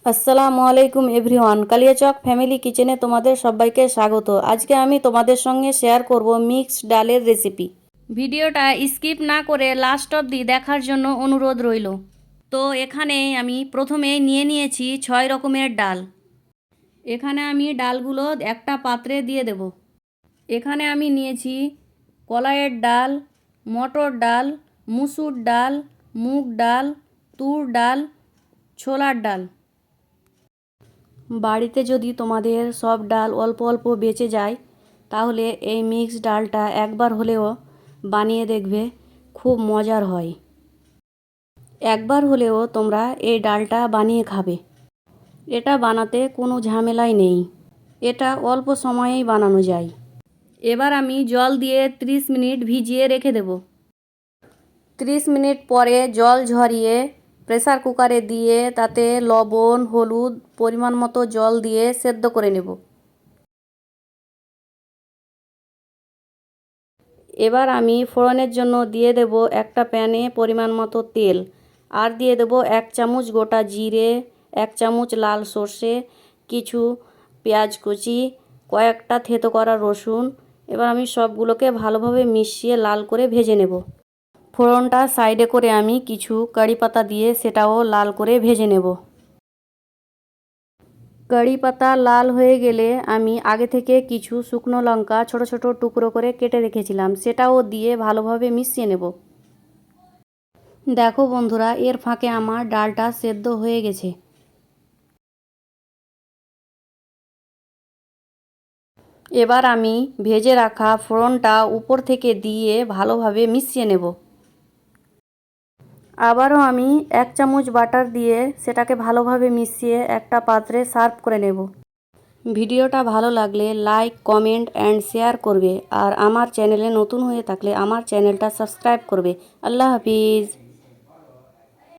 আসসালামু আলাইকুম everyone, Kaliachak family কিচেনে তোমাদের সবাইকে স্বাগত। আজকে আমি তোমাদের সঙ্গে শেয়ার করব মিক্সড ডালের রেসিপি। ভিডিওটা স্কিপ না করে লাস্ট অবধি দেখার জন্য অনুরোধ রইল। তো এখানে আমি প্রথমে নিয়ে নিয়েছি 6 রকমের ডাল। এখানে আমি ডালগুলো একটা পাত্রে দিয়ে দেব। এখানে আমি নিয়েছি কলাইয়ের ডাল, মটর ডাল, মুসুর ডাল, মুগ ডাল, তুর ডাল, ছোলার ডাল। বাড়িতে যদি তোমাদের সব ডাল অল্প অল্প বেঁচে যায়, তাহলে এই মিক্সড ডালটা একবার হলেও বানিয়ে দেখবে, খুব মজার হয়। একবার হলেও তোমরা এই ডালটা বানিয়ে খাবে। এটা বানাতে কোনো ঝামেলাই নেই, এটা অল্প সময়েই বানানো যায়। এবার আমি জল দিয়ে 30 মিনিট ভিজিয়ে রেখে দেব। 30 মিনিট পরে জল ঝরিয়ে প্রেসার কুকারে দিয়ে তাতে লবণ, হলুদ, পরিমাণ মতো জল দিয়ে সেদ্ধ করে নেব। এবার আমি ফোড়নের জন্য দিয়ে দেব একটা প্যানে পরিমাণ মতো তেল, আর দিয়ে দেব 1 চামচ গোটা জিরে, 1 চামচ লাল সর্ষে, কিছু পেঁয়াজ কুচি, কয়েকটা থেতো করা রসুন। এবার আমি সবগুলোকে ভালোভাবে মিশিয়ে লাল করে ভেজে নেব। ফোড়নটা সাইডে করে আমি কিছু কারি পাতা দিয়ে সেটাও লাল করে ভেজে নেব। কারি পাতা লাল হয়ে গেলে আমি আগে থেকে কিছু শুকনো লঙ্কা ছোট ছোট টুকরো করে কেটে রেখেছিলাম, সেটাও দিয়ে ভালোভাবে মিশিয়ে নেব। দেখো বন্ধুরা, এর ফাঁকে আমার ডালটা সেদ্ধ হয়ে গেছে। এবার আমি ভেজে রাখা ফোড়নটা উপর থেকে দিয়ে ভালোভাবে মিশিয়ে নেব। আবারও আমি 1 চামচ বাটার দিয়ে সেটাকে ভালোভাবে মিশিয়ে একটা পাত্রে সার্ভ করে নেব। ভিডিওটা ভালো লাগলে লাইক, কমেন্ট অ্যান্ড শেয়ার করবে, আর আমার চ্যানেলে নতুন হয়ে থাকলে আমার চ্যানেলটা সাবস্ক্রাইব করবে। আল্লাহ হাফিজ।